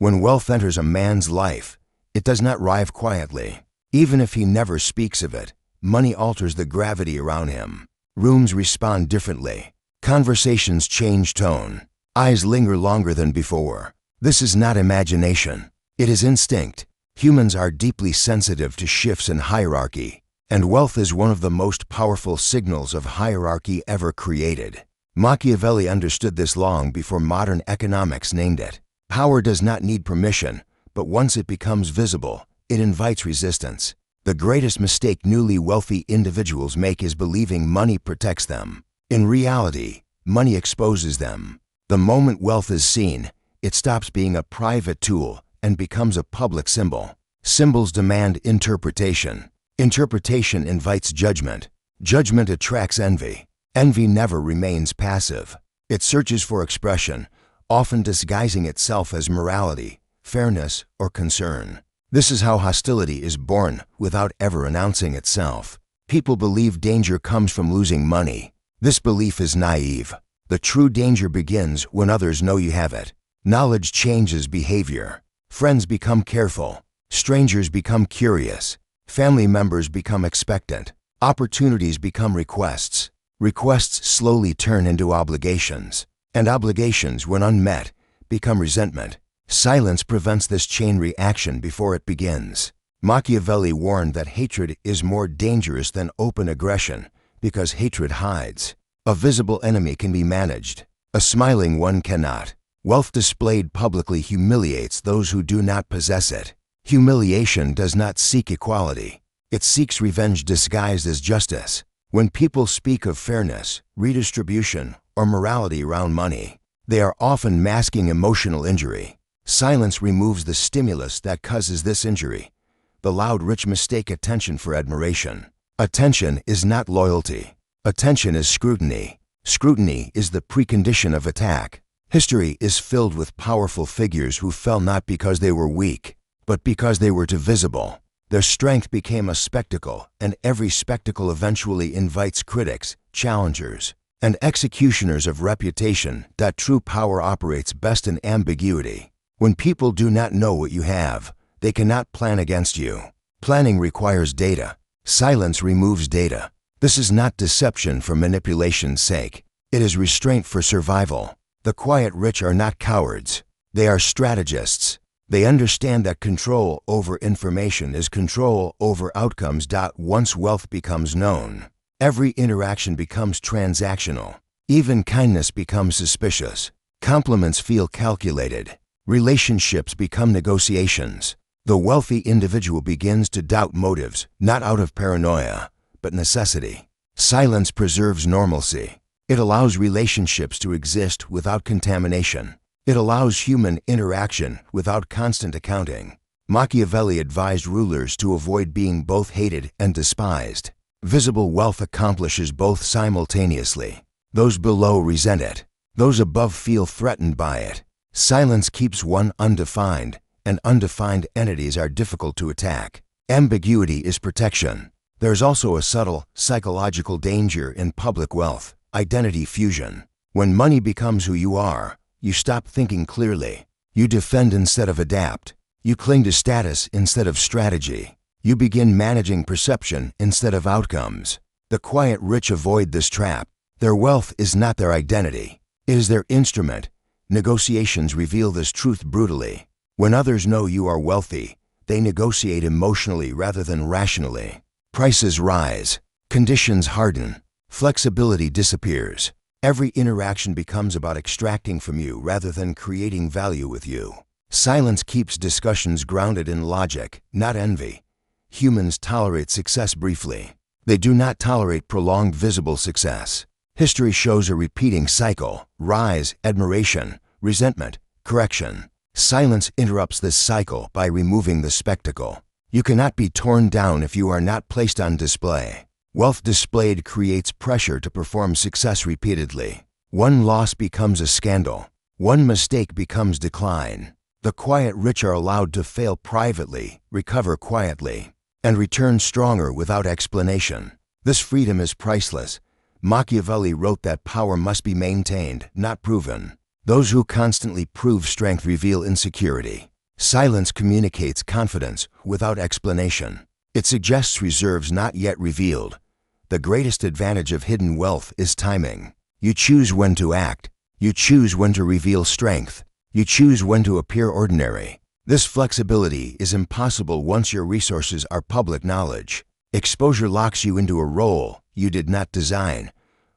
When wealth enters a man's life, it does not arrive quietly. Even if he never speaks of it, money alters the gravity around him. Rooms respond differently. Conversations change tone. Eyes linger longer than before. This is not imagination. It is instinct. Humans are deeply sensitive to shifts in hierarchy, and wealth is one of the most powerful signals of hierarchy ever created. Machiavelli understood this long before modern economics named it. Power does not need permission, but once it becomes visible, it invites resistance. The greatest mistake newly wealthy individuals make is believing money protects them. In reality, money exposes them. The moment wealth is seen, it stops being a private tool and becomes a public symbol. Symbols demand interpretation. Interpretation invites judgment. Judgment attracts envy. Envy never remains passive. It searches for expression, often disguising itself as morality, fairness, or concern. This is how hostility is born without ever announcing itself. People believe danger comes from losing money. This belief is naive. The true danger begins when others know you have it. Knowledge changes behavior. Friends become careful. Strangers become curious. Family members become expectant. Opportunities become requests. Requests slowly turn into obligations. And obligations, when unmet, become resentment. Silence prevents this chain reaction before it begins. Machiavelli warned that hatred is more dangerous than open aggression because hatred hides. A visible enemy can be managed. A smiling one cannot. Wealth displayed publicly humiliates those who do not possess it. Humiliation does not seek equality. It seeks revenge disguised as justice. When people speak of fairness, redistribution, or morality around money, they are often masking emotional injury. Silence removes the stimulus that causes this injury. The loud rich mistake attention for admiration. Attention is not loyalty. Attention is scrutiny. Scrutiny is the precondition of attack. History is filled with powerful figures who fell not because they were weak, but because they were too visible. Their strength became a spectacle, and every spectacle eventually invites critics, challengers, and executioners of reputation. That true power operates best in ambiguity. When people do not know what you have, they cannot plan against you. Planning requires data. Silence removes data. This is not deception for manipulation's sake. It is restraint for survival. The quiet rich are not cowards. They are strategists. They understand that control over information is control over outcomes. Once wealth becomes known, every interaction becomes transactional. Even kindness becomes suspicious. Compliments feel calculated. Relationships become negotiations. The wealthy individual begins to doubt motives, not out of paranoia, but necessity. Silence preserves normalcy. It allows relationships to exist without contamination. It allows human interaction without constant accounting. Machiavelli advised rulers to avoid being both hated and despised. Visible wealth accomplishes both simultaneously. Those below resent it. Those above feel threatened by it. Silence keeps one undefined, and undefined entities are difficult to attack. Ambiguity is protection. There is also a subtle, psychological danger in public wealth: identity fusion. When money becomes who you are, you stop thinking clearly. You defend instead of adapt. You cling to status instead of strategy. You begin managing perception instead of outcomes. The quiet rich avoid this trap. Their wealth is not their identity. It is their instrument. Negotiations reveal this truth brutally. When others know you are wealthy, they negotiate emotionally rather than rationally. Prices rise. Conditions harden. Flexibility disappears. Every interaction becomes about extracting from you rather than creating value with you. Silence keeps discussions grounded in logic, not envy. Humans tolerate success briefly. They do not tolerate prolonged visible success. History shows a repeating cycle: rise, admiration, resentment, correction. Silence interrupts this cycle by removing the spectacle. You cannot be torn down if you are not placed on display. Wealth displayed creates pressure to perform success repeatedly. One loss becomes a scandal. One mistake becomes decline. The quiet rich are allowed to fail privately, recover quietly, and return stronger without explanation. This freedom is priceless. Machiavelli wrote that power must be maintained, not proven. Those who constantly prove strength reveal insecurity. Silence communicates confidence without explanation. It suggests reserves not yet revealed. The greatest advantage of hidden wealth is timing. You choose when to act. You choose when to reveal strength. You choose when to appear ordinary. This flexibility is impossible once your resources are public knowledge. Exposure locks you into a role you did not design.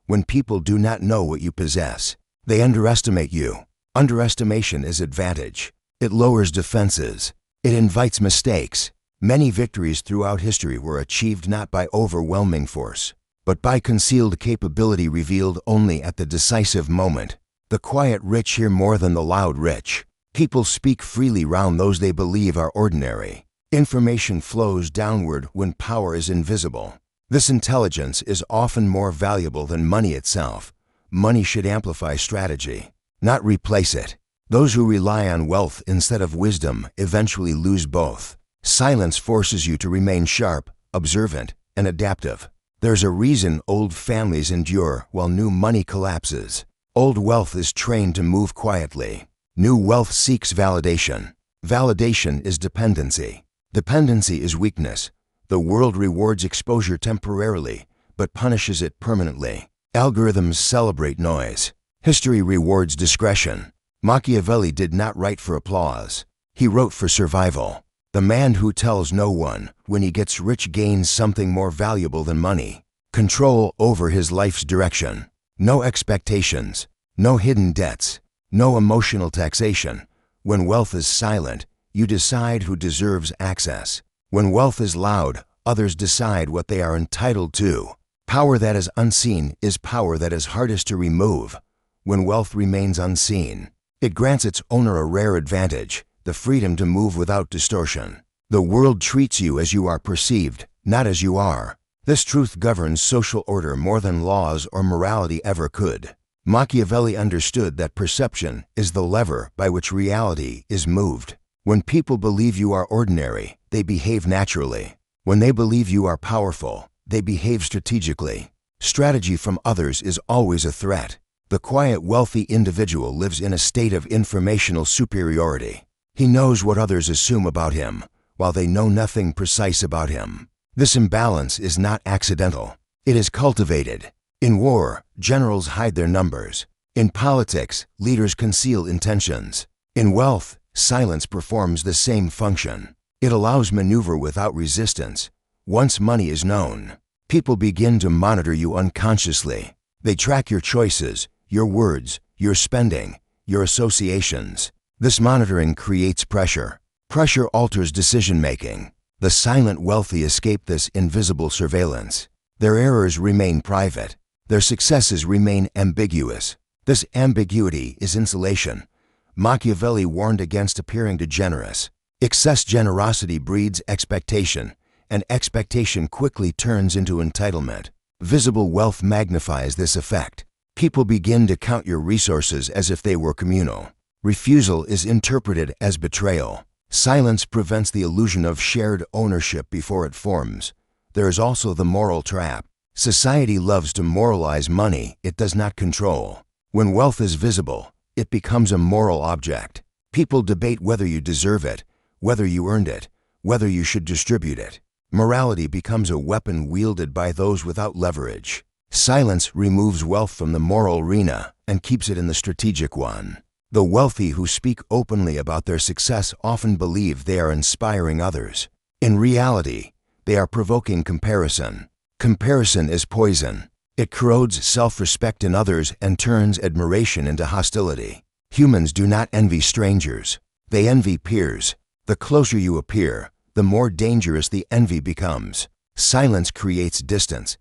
When people do not know what you possess, they underestimate you. Underestimation is advantage. It lowers defenses. It invites mistakes. Many victories throughout history were achieved not by overwhelming force, but by concealed capability revealed only at the decisive moment. The quiet rich hear more than the loud rich. People speak freely round those they believe are ordinary. Information flows downward when power is invisible. This intelligence is often more valuable than money itself. Money should amplify strategy, not replace it. Those who rely on wealth instead of wisdom eventually lose both. Silence forces you to remain sharp, observant, and adaptive. There's a reason old families endure while new money collapses. Old wealth is trained to move quietly. New wealth seeks validation. Validation is dependency. Dependency is weakness. The world rewards exposure temporarily, but punishes it permanently. Algorithms celebrate noise. History rewards discretion. Machiavelli did not write for applause. He wrote for survival. The man who tells no one when he gets rich gains something more valuable than money: control over his life's direction. No expectations, no hidden debts, no emotional taxation. When wealth is silent, you decide who deserves access. When wealth is loud, others decide what they are entitled to. Power that is unseen is power that is hardest to remove. When wealth remains unseen, it grants its owner a rare advantage: the freedom to move without distortion. The world treats you as you are perceived, not as you are. This truth governs social order more than laws or morality ever could. Machiavelli understood that perception is the lever by which reality is moved. When people believe you are ordinary, they behave naturally. When they believe you are powerful, they behave strategically. Strategy from others is always a threat. The quiet, wealthy individual lives in a state of informational superiority. He knows what others assume about him, while they know nothing precise about him. This imbalance is not accidental. It is cultivated. In war, generals hide their numbers. In politics, leaders conceal intentions. In wealth, silence performs the same function. It allows maneuver without resistance. Once money is known, people begin to monitor you unconsciously. They track your choices, your words, your spending, your associations. This monitoring creates pressure. Pressure alters decision-making. The silent wealthy escape this invisible surveillance. Their errors remain private. Their successes remain ambiguous. This ambiguity is insulation. Machiavelli warned against appearing too generous. Excess generosity breeds expectation, and expectation quickly turns into entitlement. Visible wealth magnifies this effect. People begin to count your resources as if they were communal. Refusal is interpreted as betrayal. Silence prevents the illusion of shared ownership before it forms. There is also the moral trap. Society loves to moralize money it does not control. When wealth is visible, it becomes a moral object. People debate whether you deserve it, whether you earned it, whether you should distribute it. Morality becomes a weapon wielded by those without leverage. Silence removes wealth from the moral arena and keeps it in the strategic one. The wealthy who speak openly about their success often believe they are inspiring others. In reality, they are provoking comparison. Comparison is poison. It corrodes self-respect in others and turns admiration into hostility. Humans do not envy strangers. They envy peers. The closer you appear, the more dangerous the envy becomes. Silence creates distance.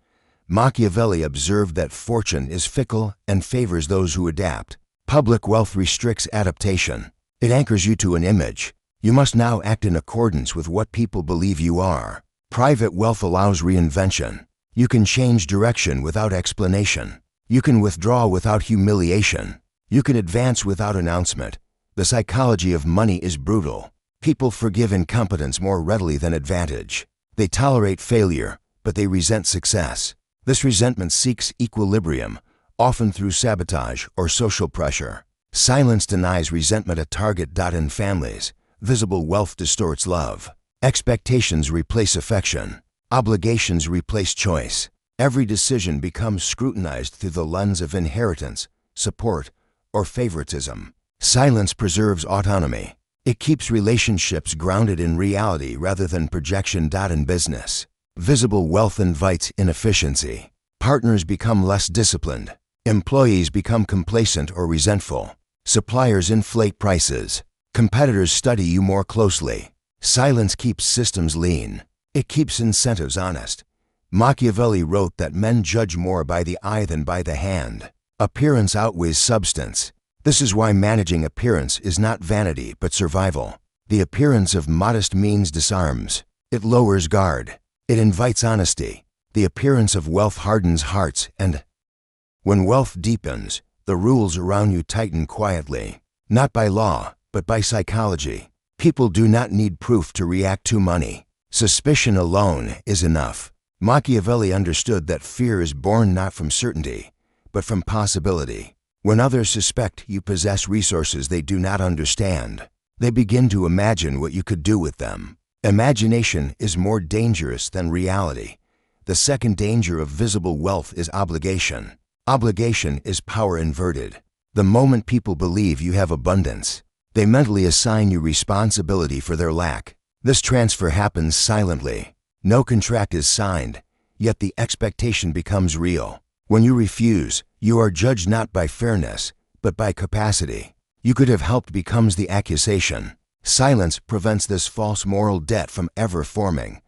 Machiavelli observed that fortune is fickle and favors those who adapt. Public wealth restricts adaptation. It anchors you to an image. You must now act in accordance with what people believe you are. Private wealth allows reinvention. You can change direction without explanation. You can withdraw without humiliation. You can advance without announcement. The psychology of money is brutal. People forgive incompetence more readily than advantage. They tolerate failure, but they resent success. This resentment seeks equilibrium, often through sabotage or social pressure. Silence denies resentment a target. In families, Visible wealth distorts love. Expectations replace affection. Obligations replace choice. Every decision becomes scrutinized through the lens of inheritance, support, or favoritism. Silence preserves autonomy. It keeps relationships grounded in reality rather than projection. In business, visible wealth invites inefficiency. Partners become less disciplined. Employees become complacent or resentful. Suppliers inflate prices. Competitors study you more closely. Silence keeps systems lean. It keeps incentives honest. Machiavelli wrote that men judge more by the eye than by the hand. Appearance outweighs substance. This is why managing appearance is not vanity but survival. The appearance of modest means disarms. It lowers guard. It invites honesty. The appearance of wealth hardens hearts, and when wealth deepens, the rules around you tighten quietly. Not by law, but by psychology. People do not need proof to react to money. Suspicion alone is enough. Machiavelli understood that fear is born not from certainty, but from possibility. When others suspect you possess resources they do not understand, they begin to imagine what you could do with them. Imagination is more dangerous than reality. The second danger of visible wealth is obligation. Obligation is power inverted. The moment people believe you have abundance, they mentally assign you responsibility for their lack. This transfer happens silently. No contract is signed, yet the expectation becomes real. When you refuse, you are judged not by fairness, but by capacity. You could have helped becomes the accusation. Silence prevents this false moral debt from ever forming.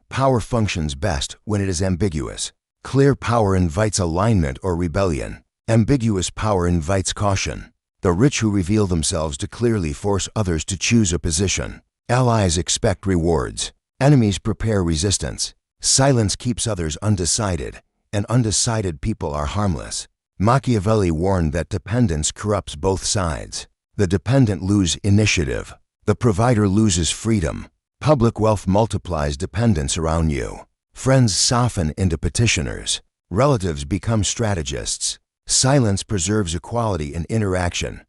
Power functions best when it is ambiguous. Clear power invites alignment or rebellion. Ambiguous power invites caution. The rich who reveal themselves to clearly force others to choose a position. Allies expect rewards. Enemies prepare resistance. Silence keeps others undecided, and undecided people are harmless. Machiavelli warned that dependence corrupts both sides. The dependent lose initiative. The provider loses freedom. Public wealth multiplies dependence around you. Friends soften into petitioners. Relatives become strategists. Silence preserves equality in interaction,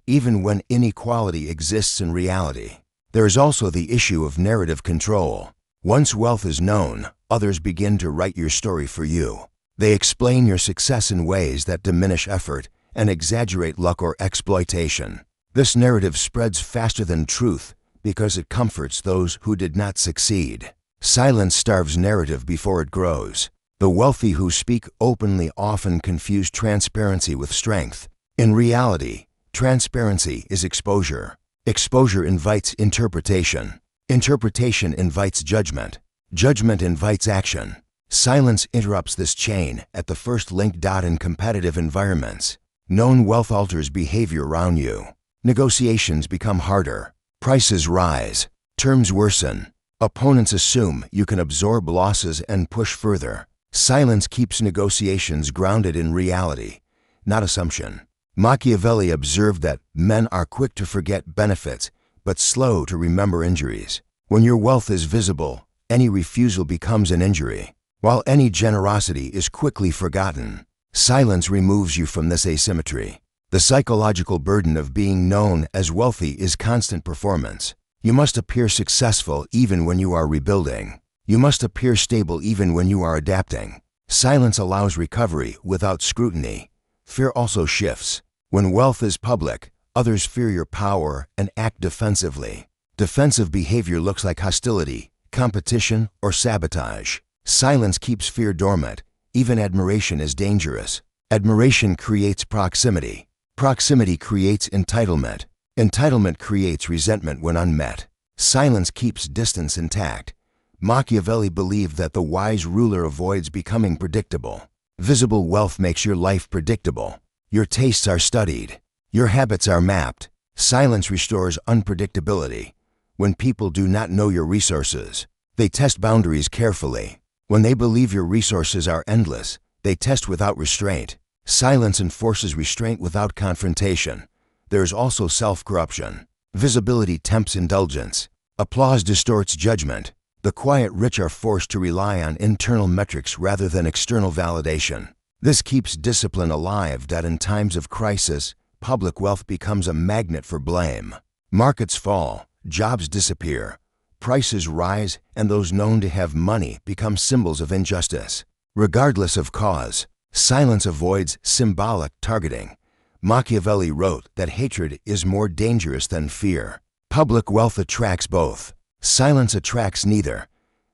even when inequality exists in reality. There is also the issue of narrative control. Once wealth is known, others begin to write your story for you. They explain your success in ways that diminish effort and exaggerate luck or exploitation. This narrative spreads faster than truth because it comforts those who did not succeed. Silence starves narrative before it grows. The wealthy who speak openly often confuse transparency with strength. In reality, transparency is exposure. Exposure invites interpretation. Interpretation invites judgment. Judgment invites action. Silence interrupts this chain at the first link. In competitive environments, known wealth alters behavior around you. Negotiations become harder. Prices rise. Terms worsen. Opponents assume you can absorb losses and push further. Silence keeps negotiations grounded in reality, not assumption. Machiavelli observed that men are quick to forget benefits, but slow to remember injuries. When your wealth is visible, any refusal becomes an injury, while any generosity is quickly forgotten. Silence removes you from this asymmetry. The psychological burden of being known as wealthy is constant performance. You must appear successful even when you are rebuilding. You must appear stable even when you are adapting. Silence allows recovery without scrutiny. Fear also shifts. When wealth is public, others fear your power and act defensively. Defensive behavior looks like hostility, competition, or sabotage. Silence keeps fear dormant. Even admiration is dangerous. Admiration creates proximity. Proximity creates entitlement. Entitlement creates resentment when unmet. Silence keeps distance intact. Machiavelli believed that the wise ruler avoids becoming predictable. Visible wealth makes your life predictable. Your tastes are studied. Your habits are mapped. Silence restores unpredictability. When people do not know your resources, they test boundaries carefully. When they believe your resources are endless, they test without restraint. Silence enforces restraint without confrontation. There is also self-corruption. Visibility tempts indulgence. Applause distorts judgment. The quiet rich are forced to rely on internal metrics rather than external validation. This keeps discipline alive. That in times of crisis, public wealth becomes a magnet for blame. Markets fall. jobs disappear, prices rise, and those known to have money become symbols of injustice. Regardless of cause, silence avoids symbolic targeting. Machiavelli wrote that hatred is more dangerous than fear. Public wealth attracts both. Silence attracts neither.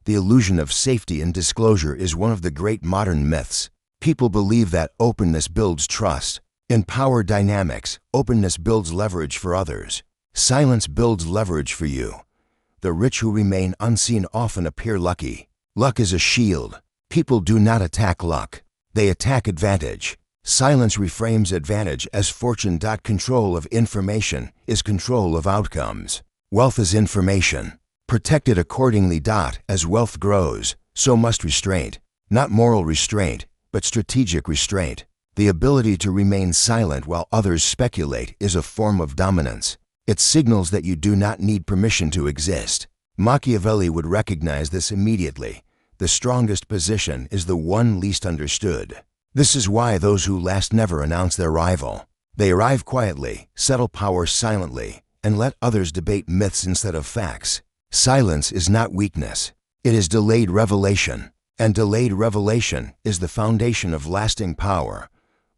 The illusion of safety and disclosure is one of the great modern myths. People believe that openness builds trust. In power dynamics, openness builds leverage for others. Silence builds leverage for you. The rich who remain unseen often appear lucky. Luck is a shield. People do not attack luck. They attack advantage. Silence reframes advantage as fortune. Control of information is control of outcomes. Wealth is information. Protect it accordingly. As wealth grows, so must restraint. Not moral restraint, but strategic restraint. The ability to remain silent while others speculate is a form of dominance. It signals that you do not need permission to exist. Machiavelli would recognize this immediately. The strongest position is the one least understood. This is why those who last never announce their arrival. They arrive quietly, settle power silently, and let others debate myths instead of facts. Silence is not weakness. It is delayed revelation, and delayed revelation is the foundation of lasting power.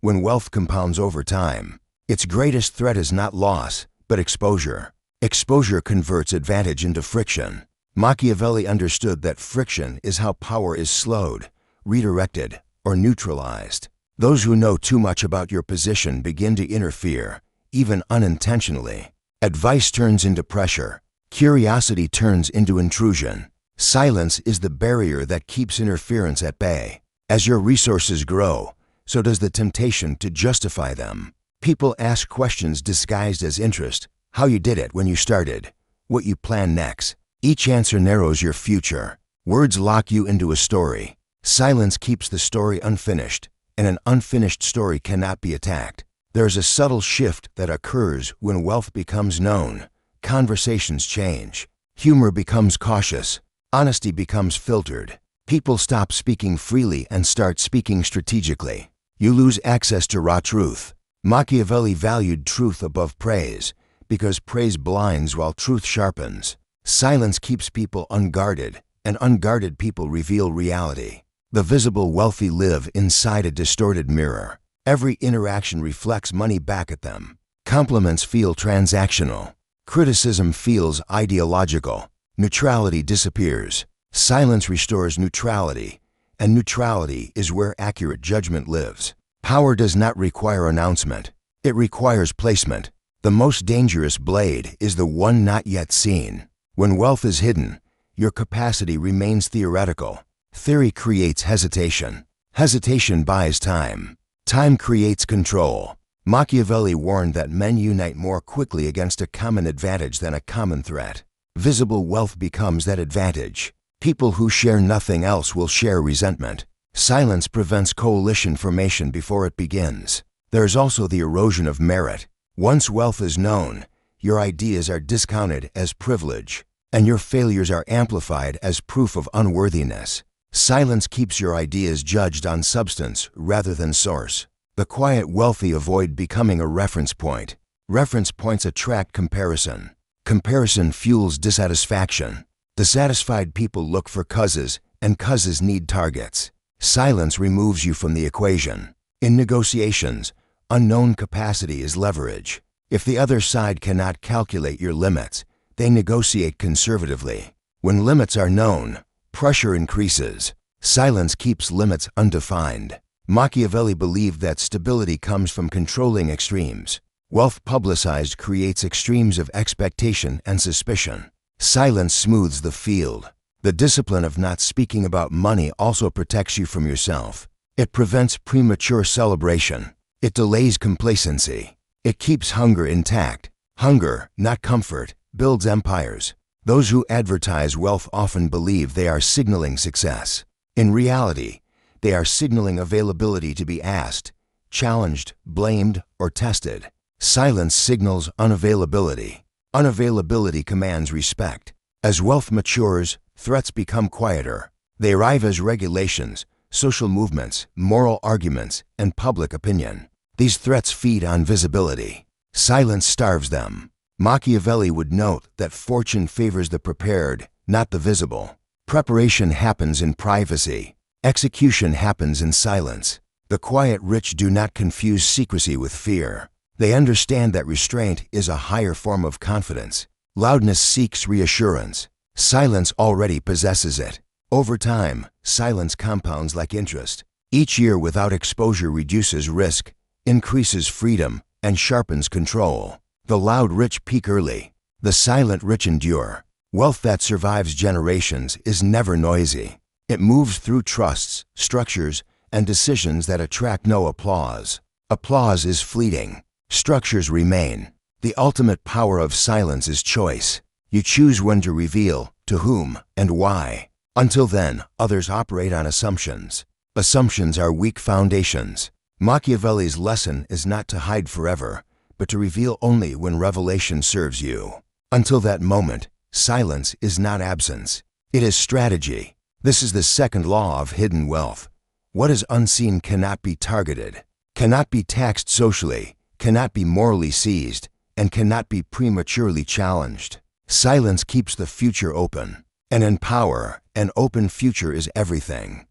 When wealth compounds over time, its greatest threat is not loss, but exposure. Exposure converts advantage into friction. Machiavelli understood that friction is how power is slowed, redirected, or neutralized. Those who know too much about your position begin to interfere, even unintentionally. Advice turns into pressure. Curiosity turns into intrusion. Silence is the barrier that keeps interference at bay. As your resources grow, so does the temptation to justify them. People ask questions disguised as interest: how you did it when you started, what you plan next. Each answer narrows your future. Words lock you into a story. Silence keeps the story unfinished, and an unfinished story cannot be attacked. There is a subtle shift that occurs when wealth becomes known. Conversations change. Humor becomes cautious. Honesty becomes filtered. People stop speaking freely and start speaking strategically. You lose access to raw truth. Machiavelli valued truth above praise, because praise blinds while truth sharpens. Silence keeps people unguarded, and unguarded people reveal reality. The visible wealthy live inside a distorted mirror. Every interaction reflects money back at them. Compliments feel transactional. Criticism feels ideological. Neutrality disappears. Silence restores neutrality, and neutrality is where accurate judgment lives. Power does not require announcement. It requires placement. The most dangerous blade is the one not yet seen. When wealth is hidden, your capacity remains theoretical. Theory creates hesitation. Hesitation buys time. Time creates control. Machiavelli warned that men unite more quickly against a common advantage than a common threat. Visible wealth becomes that advantage. People who share nothing else will share resentment. Silence prevents coalition formation before it begins. There is also the erosion of merit. Once wealth is known, your ideas are discounted as privilege, and your failures are amplified as proof of unworthiness. Silence keeps your ideas judged on substance rather than source. The quiet wealthy avoid becoming a reference point. Reference points attract comparison. Comparison fuels dissatisfaction. Dissatisfied people look for causes, and causes need targets. Silence removes you from the equation. In negotiations, unknown capacity is leverage. If the other side cannot calculate your limits, they negotiate conservatively. When limits are known, pressure increases. Silence keeps limits undefined. Machiavelli believed that stability comes from controlling extremes. Wealth publicized creates extremes of expectation and suspicion. Silence smooths the field. The discipline of not speaking about money also protects you from yourself. It prevents premature celebration. It delays complacency. It keeps hunger intact. Hunger, not comfort, builds empires. Those who advertise wealth often believe they are signaling success. In reality, they are signaling availability to be asked, challenged, blamed, or tested. Silence signals unavailability. Unavailability commands respect. As wealth matures, threats become quieter. They arrive as regulations, social movements, moral arguments, and public opinion. These threats feed on visibility. Silence starves them. Machiavelli would note that fortune favors the prepared, not the visible. Preparation happens in privacy. Execution happens in silence. The quiet rich do not confuse secrecy with fear. They understand that restraint is a higher form of confidence. Loudness seeks reassurance. Silence already possesses it. Over time, silence compounds like interest. Each year without exposure reduces risk, increases freedom, and sharpens control. The loud rich peak early. The silent rich endure. Wealth that survives generations is never noisy. It moves through trusts, structures, and decisions that attract no applause. Applause is fleeting. Structures remain. The ultimate power of silence is choice. You choose when to reveal, to whom, and why. Until then, others operate on assumptions. Assumptions are weak foundations. Machiavelli's lesson is not to hide forever, but to reveal only when revelation serves you. Until that moment, silence is not absence. It is strategy. This is the second law of hidden wealth. What is unseen cannot be targeted, cannot be taxed socially, cannot be morally seized, and cannot be prematurely challenged. Silence keeps the future open. And in power, an open future is everything.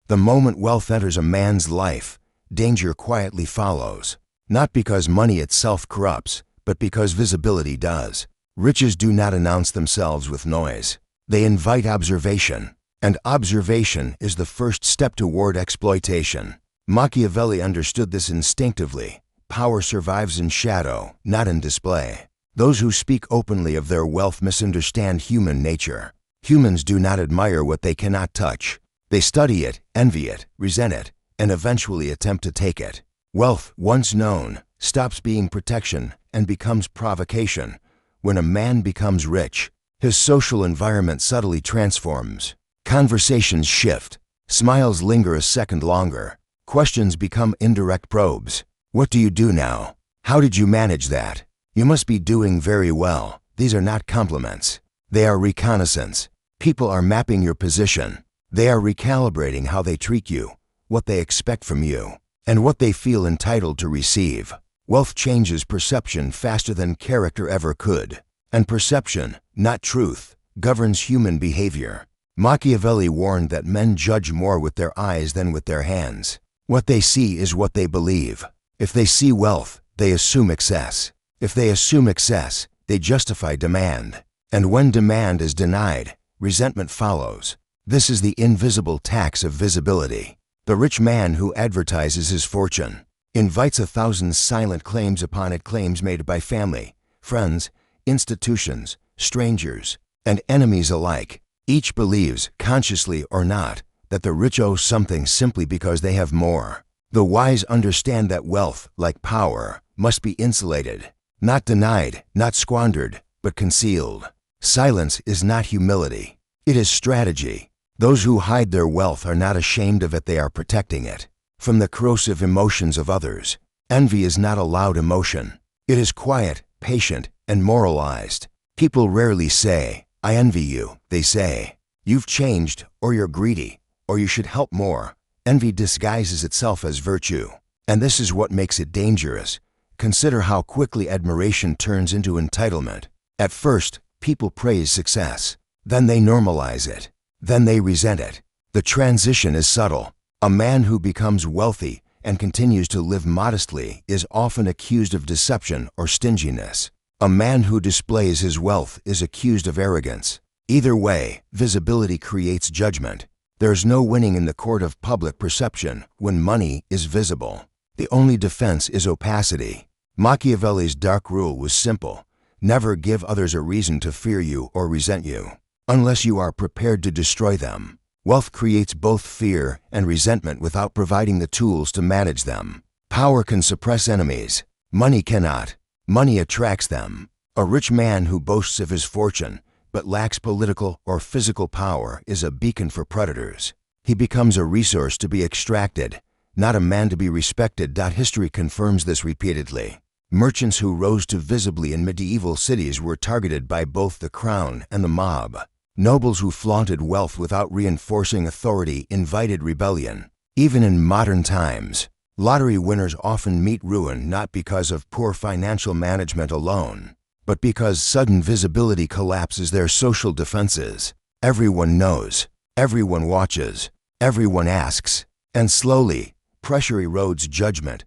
The moment wealth enters a man's life, danger quietly follows. Not because money itself corrupts, but because visibility does. Riches do not announce themselves with noise. They invite observation. And observation is the first step toward exploitation. Machiavelli understood this instinctively. Power survives in shadow, not in display. Those who speak openly of their wealth misunderstand human nature. Humans do not admire what they cannot touch. They study it, envy it, resent it, and eventually attempt to take it. Wealth, once known, stops being protection and becomes provocation. When a man becomes rich, his social environment subtly transforms. Conversations shift. Smiles linger a second longer. Questions become indirect probes. What do you do now? How did you manage that? You must be doing very well. These are not compliments. They are reconnaissance. People are mapping your position. They are recalibrating how they treat you, what they expect from you, and what they feel entitled to receive. Wealth changes perception faster than character ever could. And perception, not truth, governs human behavior. Machiavelli warned that men judge more with their eyes than with their hands. What they see is what they believe. If they see wealth, they assume excess. If they assume excess, they justify demand. And when demand is denied, resentment follows. This is the invisible tax of visibility. The rich man who advertises his fortune invites 1,000 silent claims upon it, claims made by family, friends, institutions, strangers, and enemies alike. Each believes, consciously or not, that the rich owe something simply because they have more. The wise understand that wealth, like power, must be insulated, not denied, not squandered, but concealed. Silence is not humility. It is strategy. Those who hide their wealth are not ashamed of it, they are protecting it from the corrosive emotions of others. Envy is not a loud emotion. It is quiet, patient, and moralized. People rarely say, "I envy you." They say, "You've changed," or "You're greedy," or "You should help more." Envy disguises itself as virtue, and this is what makes it dangerous. Consider how quickly admiration turns into entitlement. At first, people praise success. Then they normalize it. Then they resent it. The transition is subtle. A man who becomes wealthy and continues to live modestly is often accused of deception or stinginess. A man who displays his wealth is accused of arrogance. Either way, visibility creates judgment. There's no winning in the court of public perception when money is visible. The only defense is opacity. Machiavelli's dark rule was simple. Never give others a reason to fear you or resent you, unless you are prepared to destroy them. Wealth creates both fear and resentment without providing the tools to manage them. Power can suppress enemies. Money cannot. Money attracts them. A rich man who boasts of his fortune but lacks political or physical power is a beacon for predators. He becomes a resource to be extracted, not a man to be respected. History confirms this repeatedly. Merchants who rose too visibly in medieval cities were targeted by both the crown and the mob. Nobles who flaunted wealth without reinforcing authority invited rebellion. Even in modern times, lottery winners often meet ruin not because of poor financial management alone, but because sudden visibility collapses their social defenses. Everyone knows, everyone watches, everyone asks, and slowly, pressure erodes judgment.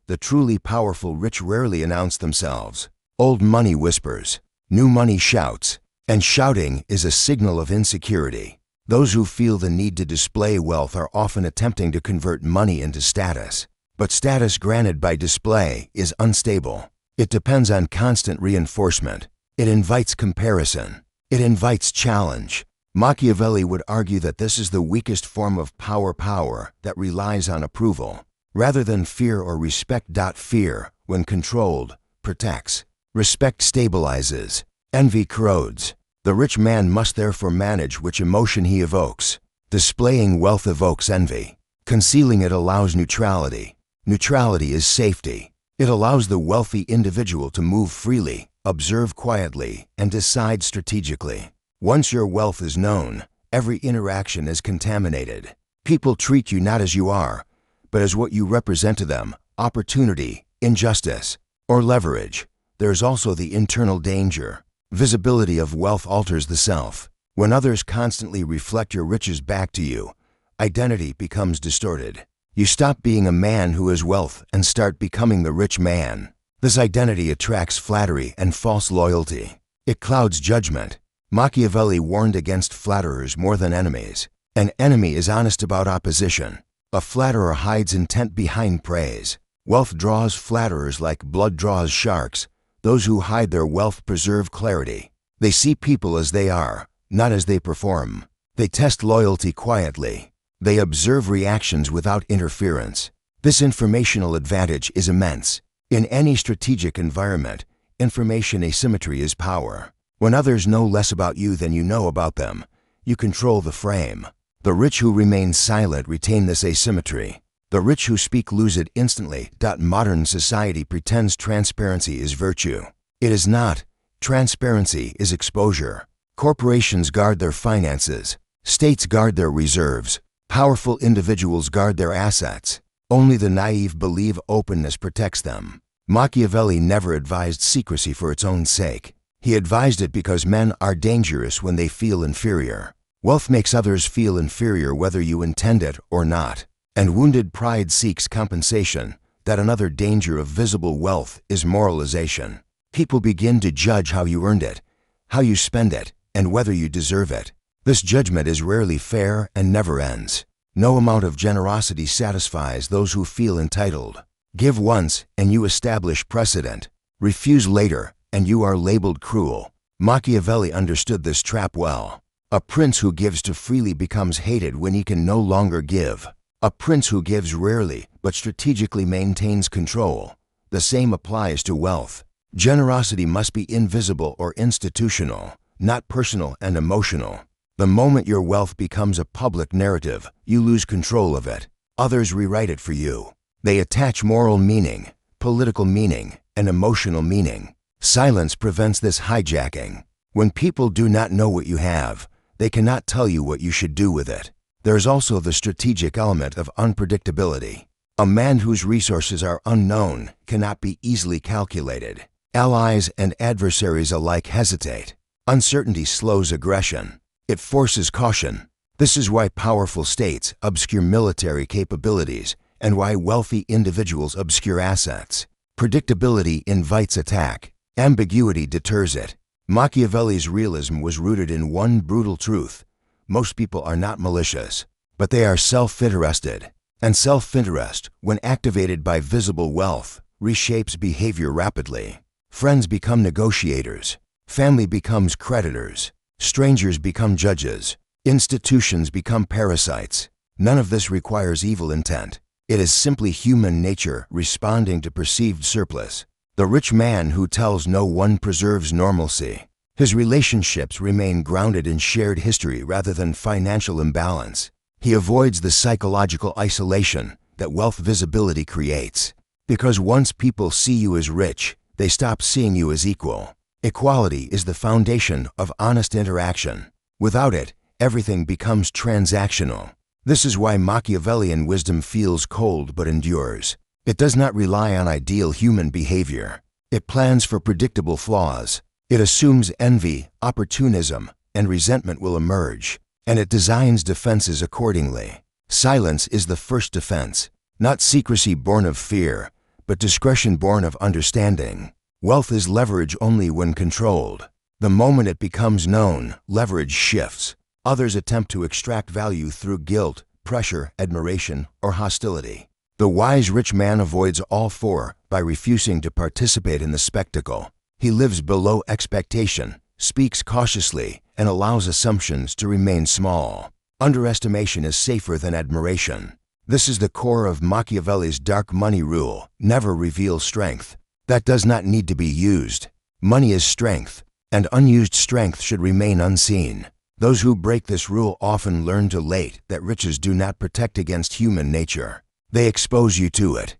The truly powerful rich rarely announce themselves. Old money whispers, new money shouts, and shouting is a signal of insecurity. Those who feel the need to display wealth are often attempting to convert money into status. But status granted by display is unstable. It depends on constant reinforcement. It invites comparison. It invites challenge. Machiavelli would argue that this is the weakest form of power that relies on approval, rather than fear or respect. Fear, when controlled, protects. Respect stabilizes. Envy corrodes. The rich man must therefore manage which emotion he evokes. Displaying wealth evokes envy. Concealing it allows neutrality. Neutrality is safety. It allows the wealthy individual to move freely, observe quietly, and decide strategically. Once your wealth is known, every interaction is contaminated. People treat you not as you are, but as what you represent to them: opportunity, injustice, or leverage. There's also the internal danger. Visibility of wealth alters the self. When others constantly reflect your riches back to you, identity becomes distorted. You stop being a man who has wealth and start becoming the rich man. This identity attracts flattery and false loyalty. It clouds judgment. Machiavelli warned against flatterers more than enemies. An enemy is honest about opposition. A flatterer hides intent behind praise. Wealth draws flatterers like blood draws sharks. Those who hide their wealth preserve clarity. They see people as they are, not as they perform. They test loyalty quietly. They observe reactions without interference. This informational advantage is immense. In any strategic environment, information asymmetry is power. When others know less about you than you know about them, you control the frame. The rich who remain silent retain this asymmetry. The rich who speak lose it instantly. Modern society pretends transparency is virtue. It is not. Transparency is exposure. Corporations guard their finances. States guard their reserves. Powerful individuals guard their assets. Only the naive believe openness protects them. Machiavelli never advised secrecy for its own sake. He advised it because men are dangerous when they feel inferior. Wealth makes others feel inferior whether you intend it or not. And wounded pride seeks compensation. Another danger of visible wealth is moralization. People begin to judge how you earned it, how you spend it, and whether you deserve it. This judgment is rarely fair and never ends. No amount of generosity satisfies those who feel entitled. Give once and you establish precedent. Refuse later and you are labeled cruel. Machiavelli understood this trap well. A prince who gives too freely becomes hated when he can no longer give. A prince who gives rarely but strategically maintains control. The same applies to wealth. Generosity must be invisible or institutional, not personal and emotional. The moment your wealth becomes a public narrative, you lose control of it. Others rewrite it for you. They attach moral meaning, political meaning, and emotional meaning. Silence prevents this hijacking. When people do not know what you have, they cannot tell you what you should do with it. There is also the strategic element of unpredictability. A man whose resources are unknown cannot be easily calculated. Allies and adversaries alike hesitate. Uncertainty slows aggression. It forces caution. This is why powerful states obscure military capabilities and why wealthy individuals obscure assets. Predictability invites attack. Ambiguity deters it. Machiavelli's realism was rooted in one brutal truth. Most people are not malicious, but they are self-interested. And self-interest, when activated by visible wealth, reshapes behavior rapidly. Friends become negotiators. Family becomes creditors. Strangers become judges. Institutions become parasites. None of this requires evil intent. It is simply human nature responding to perceived surplus. The rich man who tells no one preserves normalcy. His relationships remain grounded in shared history rather than financial imbalance. He avoids the psychological isolation that wealth visibility creates. Because once people see you as rich, they stop seeing you as equal. Equality is the foundation of honest interaction. Without it, everything becomes transactional. This is why Machiavellian wisdom feels cold but endures. It does not rely on ideal human behavior. It plans for predictable flaws. It assumes envy, opportunism, and resentment will emerge, and it designs defenses accordingly. Silence is the first defense, not secrecy born of fear, but discretion born of understanding. Wealth is leverage only when controlled. The moment it becomes known, leverage shifts. Others attempt to extract value through guilt, pressure, admiration, or hostility. The wise rich man avoids all four by refusing to participate in the spectacle. He lives below expectation, speaks cautiously, and allows assumptions to remain small. Underestimation is safer than admiration. This is the core of Machiavelli's dark money rule: never reveal strength. That does not need to be used. Money is strength, and unused strength should remain unseen. Those who break this rule often learn too late that riches do not protect against human nature. They expose you to it.